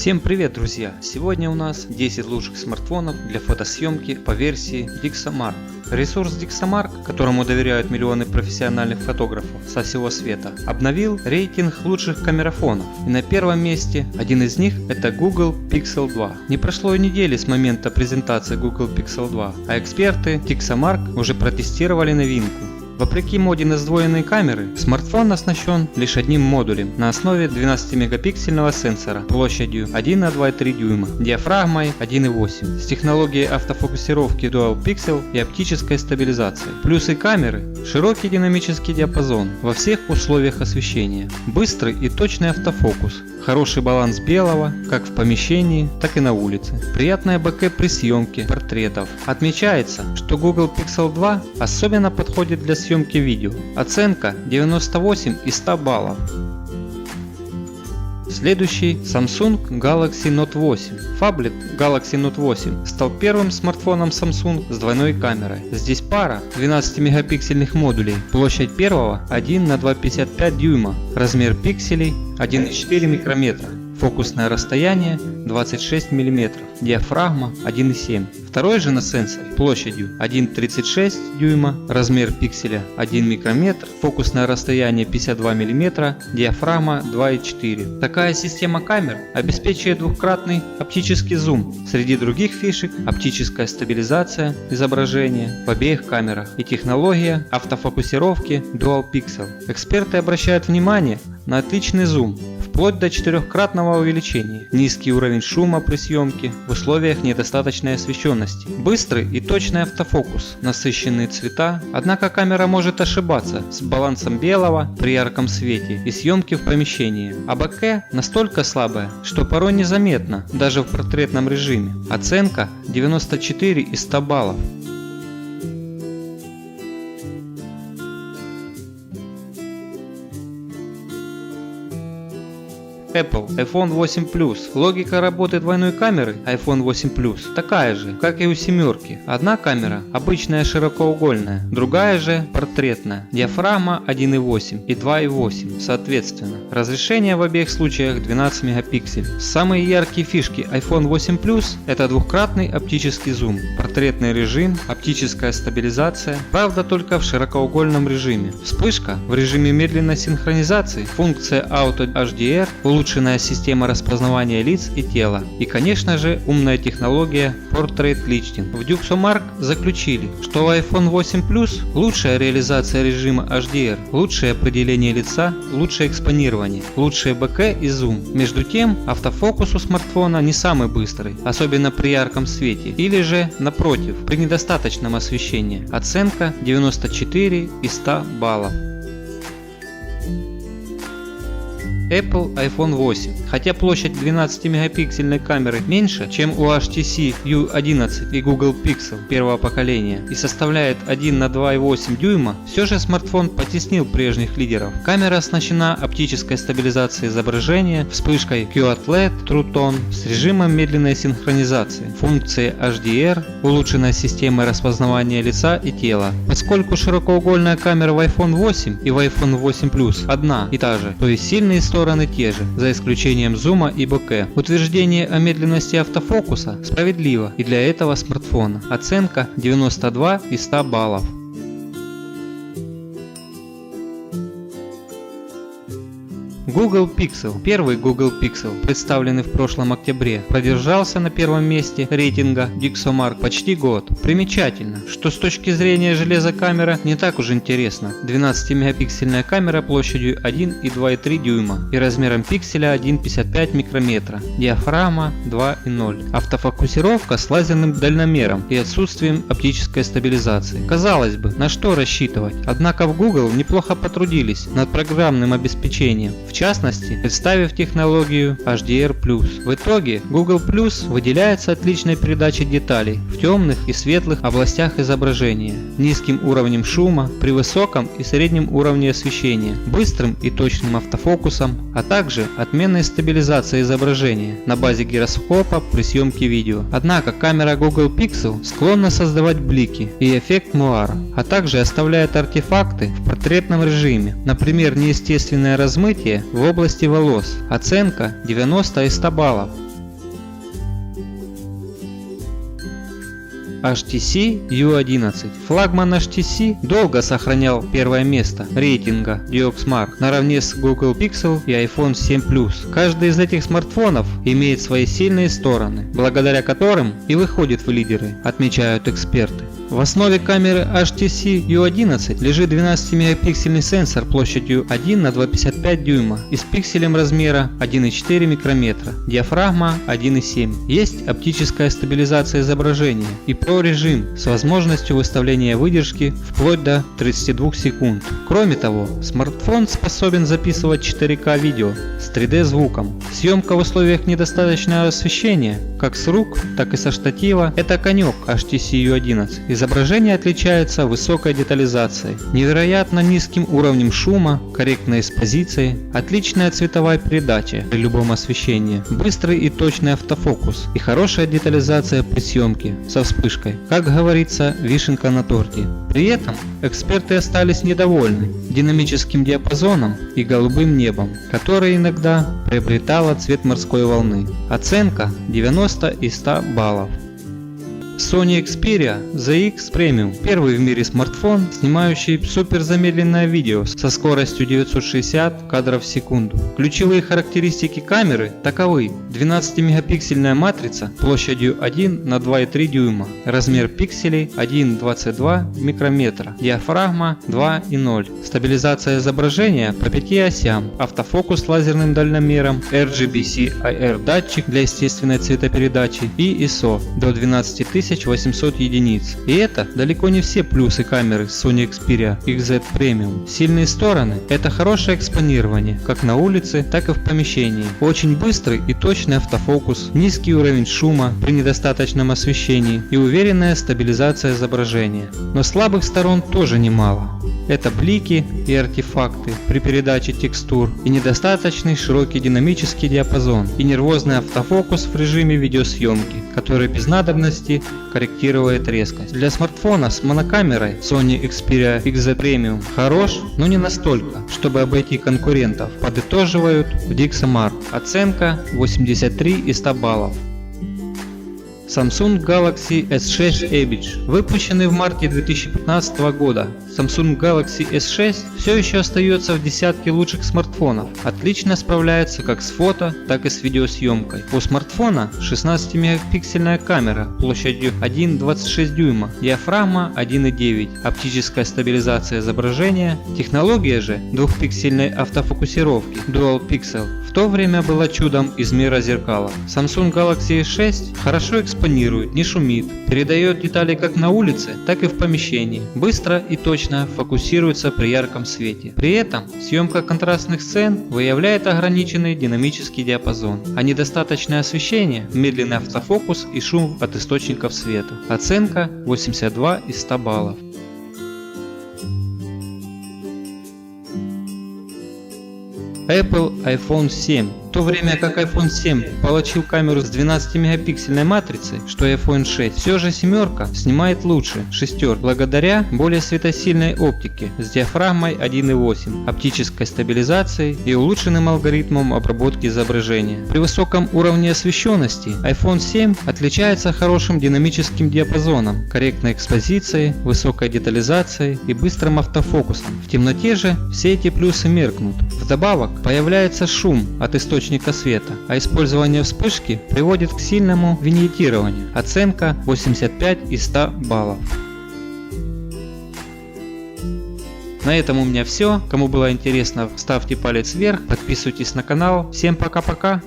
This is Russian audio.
Всем привет, друзья! Сегодня у нас 10 лучших смартфонов для фотосъемки по версии DxOMark. Ресурс DxOMark, которому доверяют миллионы профессиональных фотографов со всего света, обновил рейтинг лучших камерафонов. И на первом месте один из них это Google Pixel 2. Не прошло и недели с момента презентации Google Pixel 2, а эксперты DxOMark уже протестировали новинку. Вопреки моде на сдвоенные камеры, смартфон оснащен лишь одним модулем на основе 12-мегапиксельного сенсора площадью 1 на 2,3 дюйма, диафрагмой 1,8 с технологией автофокусировки Dual Pixel и оптической стабилизацией. Плюсы камеры – широкий динамический диапазон во всех условиях освещения, быстрый и точный автофокус, хороший баланс белого как в помещении, так и на улице, приятная бокэ при съемке портретов. Отмечается, что Google Pixel 2 особенно подходит для съемки видео. Оценка 98 из 100 баллов. Следующий Samsung Galaxy Note 8. Фаблет Galaxy Note 8 стал первым смартфоном Samsung с двойной камерой. Здесь пара 12-мегапиксельных модулей. Площадь первого 1 на 2,55 дюйма. Размер пикселей 1,4 микрометра. Фокусное расстояние 26 мм, диафрагма 1,7. Второй же на сенсоре площадью 1,36 дюйма, размер пикселя 1 микрометр, фокусное расстояние 52 мм, диафрагма 2,4. Такая система камер обеспечивает двукратный оптический зум. Среди других фишек оптическая стабилизация изображения в обеих камерах и технология автофокусировки Dual Pixel. Эксперты обращают внимание на отличный зум, вплоть до 4-кратного увеличения, низкий уровень шума при съемке в условиях недостаточной освещенности, быстрый и точный автофокус, насыщенные цвета, однако камера может ошибаться с балансом белого при ярком свете и съемки в помещении, а бокэ настолько слабая, что порой незаметно даже в портретном режиме. Оценка 94 из 100 баллов. Apple iPhone 8 Plus. Логика работы двойной камеры iPhone 8 Plus такая же, как и у семерки. Одна камера обычная широкоугольная, другая же портретная. Диафрагма 1,8 и 2,8 соответственно. Разрешение в обеих случаях 12 мегапикселей. Самые яркие фишки iPhone 8 Plus это двукратный оптический зум, портретный режим, оптическая стабилизация, правда только в широкоугольном режиме. Вспышка в режиме медленной синхронизации, функция Auto HDR, улучшенная система распознавания лиц и тела и, конечно же, умная технология Portrait Lighting. В DxOMark заключили, что у iPhone 8 Plus лучшая реализация режима HDR, лучшее определение лица, лучшее экспонирование, лучшее бокэ и зум. Между тем, автофокус у смартфона не самый быстрый, особенно при ярком свете, или же, напротив, при недостаточном освещении. Оценка 94 из 100 баллов. Apple iPhone 8. Хотя площадь 12-мегапиксельной камеры меньше, чем у HTC U11 и Google Pixel первого поколения и составляет 1 на 2,8 дюйма, все же смартфон потеснил прежних лидеров. Камера оснащена оптической стабилизацией изображения, вспышкой QLED True Tone с режимом медленной синхронизации, функцией HDR, улучшенной системой распознавания лица и тела. Поскольку широкоугольная камера в iPhone 8 и в iPhone 8 Plus одна и та же, то есть сильные стороны те же, за исключением зума и бокэ. Утверждение о медленности автофокуса справедливо и для этого смартфона. Оценка 92 из 100 баллов. Google Pixel. Первый Google Pixel, представленный в прошлом октябре, продержался на первом месте рейтинга DxOMark почти год. Примечательно, что с точки зрения железа камера не так уж интересно. 12-мегапиксельная камера площадью 1,2,3 дюйма и размером пикселя 1,55 микрометра, диафрагма 2,0. Автофокусировка с лазерным дальномером и отсутствием оптической стабилизации. Казалось бы, на что рассчитывать? Однако в Google неплохо потрудились над программным обеспечением. В частности, представив технологию HDR+. В итоге Google Plus выделяется отличной передачей деталей в темных и светлых областях изображения, низким уровнем шума при высоком и среднем уровне освещения, быстрым и точным автофокусом, а также отменной стабилизацией изображения на базе гироскопа при съемке видео. Однако камера Google Pixel склонна создавать блики и эффект муара, а также оставляет артефакты в портретном режиме, например, неестественное размытие в области волос. Оценка 90 из 100 баллов. HTC U11. Флагман HTC долго сохранял первое место рейтинга DXOMARK наравне с Google Pixel и iPhone 7 Plus. Каждый из этих смартфонов имеет свои сильные стороны, благодаря которым и выходит в лидеры, отмечают эксперты. В основе камеры HTC U11 лежит 12-мегапиксельный сенсор площадью 1 на 2,55 дюйма и с пикселем размера 1,4 микрометра, диафрагма 1,7. Есть оптическая стабилизация изображения и Pro режим с возможностью выставления выдержки вплоть до 32 секунд. Кроме того, смартфон способен записывать 4К видео с 3D звуком. Съемка в условиях недостаточного освещения, как с рук, так и со штатива, это конек HTC U11. Изображение отличается высокой детализацией, невероятно низким уровнем шума, корректной экспозицией, отличная цветовая передача при любом освещении, быстрый и точный автофокус и хорошая детализация при съемке со вспышкой. Как говорится, вишенка на торте. При этом эксперты остались недовольны динамическим диапазоном и голубым небом, которое иногда приобретало цвет морской волны. Оценка 90 из 100 баллов. Sony Xperia ZX Premium – первый в мире смартфон, снимающий суперзамедленное видео со скоростью 960 кадров в секунду. Ключевые характеристики камеры таковы: 12-мегапиксельная матрица площадью 1 на 2,3 дюйма, размер пикселей 1,22 микрометра, диафрагма 2,0, стабилизация изображения по 5 осям, автофокус лазерным дальномером, RGB-CIR датчик для естественной цветопередачи и ISO до 12800 единиц. И это далеко не все плюсы камеры Sony Xperia XZ Premium. Сильные стороны – это хорошее экспонирование как на улице, так и в помещении, очень быстрый и точный автофокус, низкий уровень шума при недостаточном освещении и уверенная стабилизация изображения. Но слабых сторон тоже немало. Это блики и артефакты при передаче текстур, и недостаточный широкий динамический диапазон, и нервозный автофокус в режиме видеосъемки, который без надобности корректирует резкость. Для смартфона с монокамерой Sony Xperia XZ Premium хорош, но не настолько, чтобы обойти конкурентов, подытоживают в DxOMark. Оценка 83 из 100 баллов. Samsung Galaxy S6 Edge. Выпущенный в марте 2015 года, Samsung Galaxy S6 все еще остается в десятке лучших смартфонов. Отлично справляется как с фото, так и с видеосъемкой. У смартфона 16-мегапиксельная камера площадью 1,26 дюйма, диафрагма 1,9, оптическая стабилизация изображения. Технология же двухпиксельной автофокусировки Dual Pixel в то время была чудом из мира зеркала. Samsung Galaxy S6 хорошо экспонирует, не шумит, передает детали как на улице, так и в помещении, быстро и точно фокусируется при ярком свете. При этом съемка контрастных сцен выявляет ограниченный динамический диапазон, а недостаточное освещение, медленный автофокус и шум от источников света. Оценка 82 из 100 баллов. Apple iPhone 7. В то время как iPhone 7 получил камеру с 12-мегапиксельной матрицей, что iPhone 6, все же семерка снимает лучше шестерки благодаря более светосильной оптике с диафрагмой 1,8, оптической стабилизацией и улучшенным алгоритмом обработки изображения. При высоком уровне освещенности iPhone 7 отличается хорошим динамическим диапазоном, корректной экспозицией, высокой детализацией и быстрым автофокусом. В темноте же все эти плюсы меркнут. Вдобавок появляется шум от источника света, а использование вспышки приводит к сильному виньетированию. Оценка 85 из 100 баллов. На этом у меня все. Кому было интересно, ставьте палец вверх, подписывайтесь на канал. Всем пока-пока.